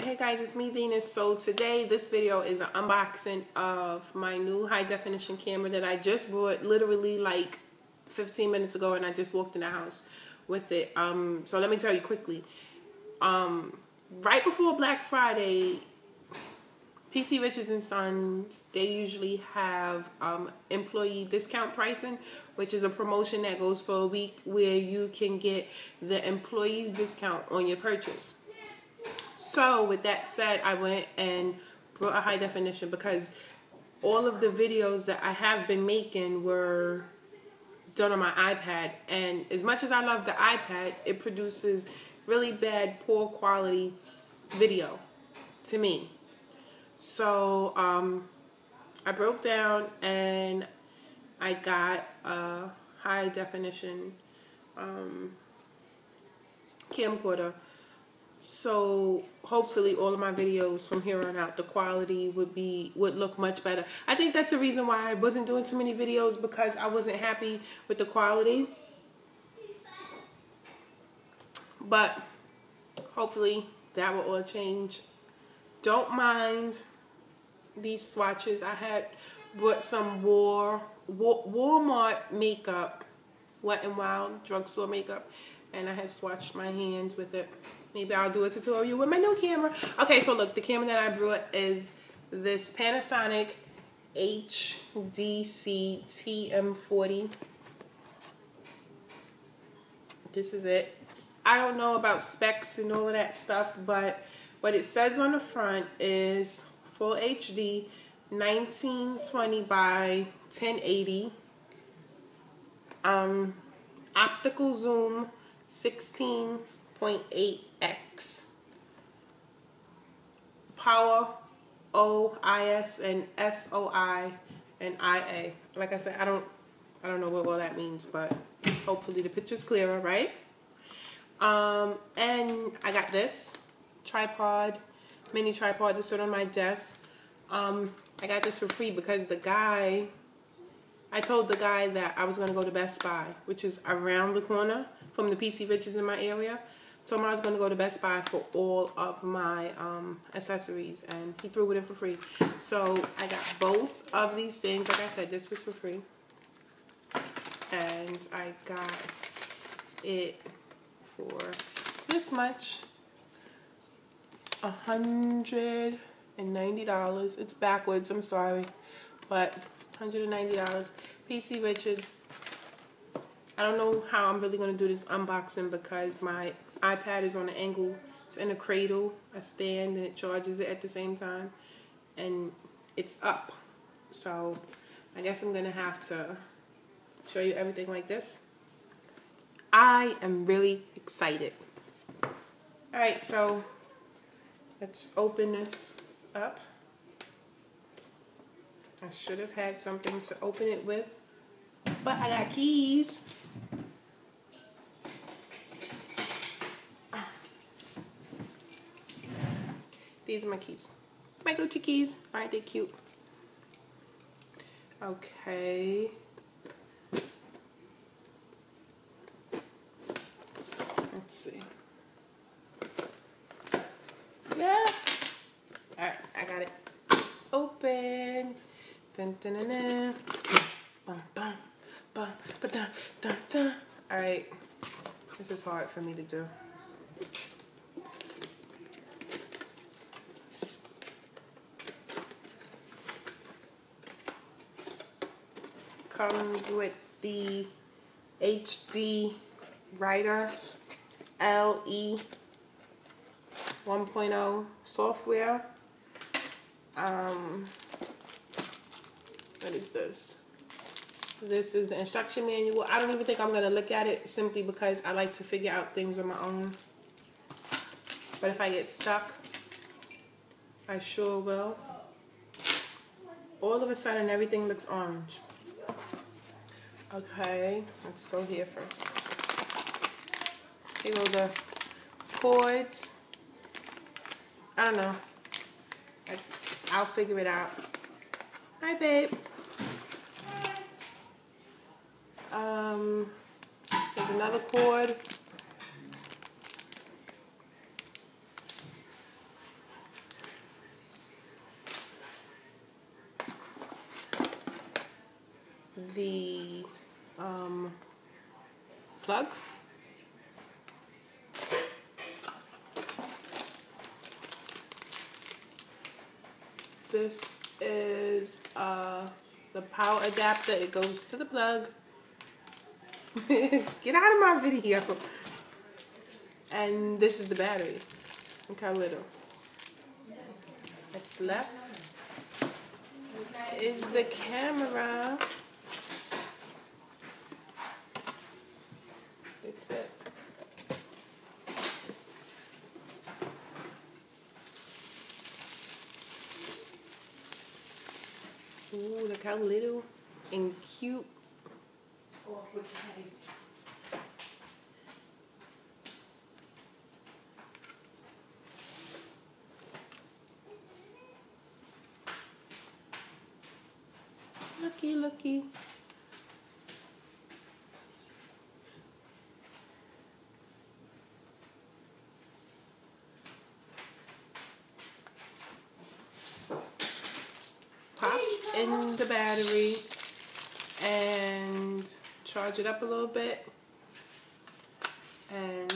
Hey guys, it's me Venus. So today this video is an unboxing of my new high definition camera that I just bought literally like 15 minutes ago, and I just walked in the house with it. So let me tell you quickly. Right before Black Friday, PC Richards and Sons, they usually have employee discount pricing, which is a promotion that goes for a week where you can get the employees discount on your purchase. So with that said, I went and brought a high definition because all of the videos that I have been making were done on my iPad, and as much as I love the iPad, it produces really bad, poor quality video to me. So I broke down and I got a high definition camcorder. So hopefully all of my videos from here on out, the quality would look much better. I think that's the reason why I wasn't doing too many videos, because I wasn't happy with the quality. But hopefully that will all change. Don't mind these swatches. I had brought some Walmart makeup, Wet n Wild drugstore makeup, and I had swatched my hands with it. Maybe I'll do a tutorial with my new camera. Okay, so look, the camera that I brought is this Panasonic HDC TM40. This is it. I don't know about specs and all of that stuff, but what it says on the front is Full HD 1920 by 1080. Optical zoom 16.8x. Power OIS and SOI and IA. Like I said, I don't know what all that means, but hopefully the picture's clearer, right? And I got this tripod, mini tripod to sit on my desk. I got this for free because I told the guy that I was going to go to Best Buy, which is around the corner from the PC Richards in my area. Told him I was going to go to Best Buy for all of my accessories, and he threw it in for free. So I got both of these things. Like I said, this was for free. And I got it for this much. $190. It's backwards, I'm sorry. But $190. PC Richards. I don't know how I'm really going to do this unboxing because my iPad is on an angle. It's in a cradle, a stand, and it charges it at the same time. And it's up. So I guess I'm going to have to show you everything like this. I am really excited. Alright, so let's open this up. I should have had something to open it with, but I got keys. These are my keys. My Gucci keys. Aren't they cute? Okay. Let's see. Yeah. Alright, I got it. Open. Dun, dun, dun, dun. Bum, bum, bum, ba, dun, dun, dun. Alright. This is hard for me to do. Comes with the HD Writer LE 1.0 software. What is this? This is the instruction manual. I don't even think I'm going to look at it, simply because I like to figure out things on my own. But if I get stuck, I sure will. All of a sudden, everything looks orange. Okay, let's go here first. Here go the cords. I don't know. I'll figure it out. Hi, babe. There's another cord. the plug. This is the power adapter. It goes to the plug. Get out of my video. And this is the battery. Look how little. What's left is the camera. That's it. Ooh, look how little and cute. Looky, looky. Pop in the battery and charge it up a little bit, and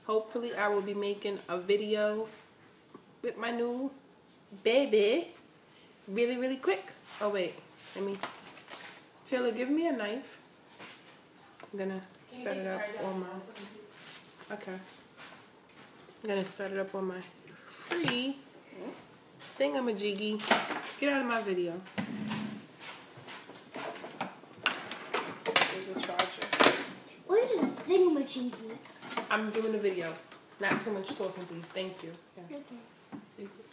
hopefully I will be making a video with my new baby really quick. Oh wait, let me, Taylor, give me a knife. I'm gonna set it up on my, okay, I'm gonna set it up on my free thingamajiggy. Get out of my video. There's a charger. What is a thingamajiggy? I'm doing a video. Not too much talking, please. Thank you. Yeah. Okay. Thank you.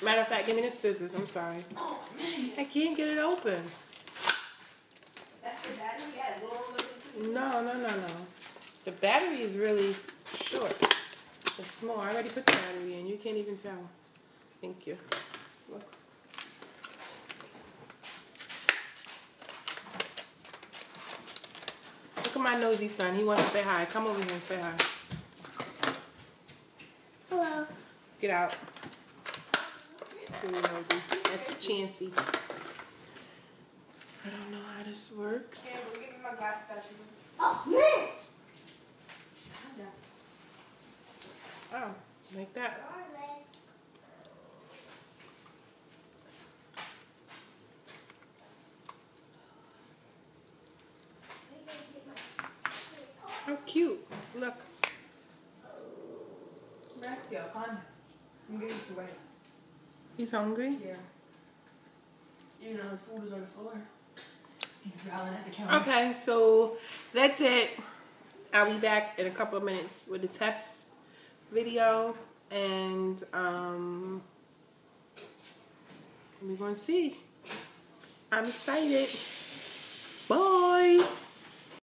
Matter of fact, give me the scissors. I'm sorry. Oh, man. I can't get it open. That's the battery? Yeah, No. The battery is really short. It's small. I already put the battery in. You can't even tell. Thank you. Look. Look at my nosy son. He wants to say hi. Come over here and say hi. hello. Get out. That's really nosy. That's Chancey. I don't know how this works. Here, give me my glasses. Oh, man. Oh, like that. How cute. Look. Maxio, come on. I'm getting too wet. He's hungry? Yeah. Even though his food is on the floor. He's growling at the counter. Okay, so that's it. I'll be back in a couple of minutes with the test video, and we're gonna see. I'm excited. Bye.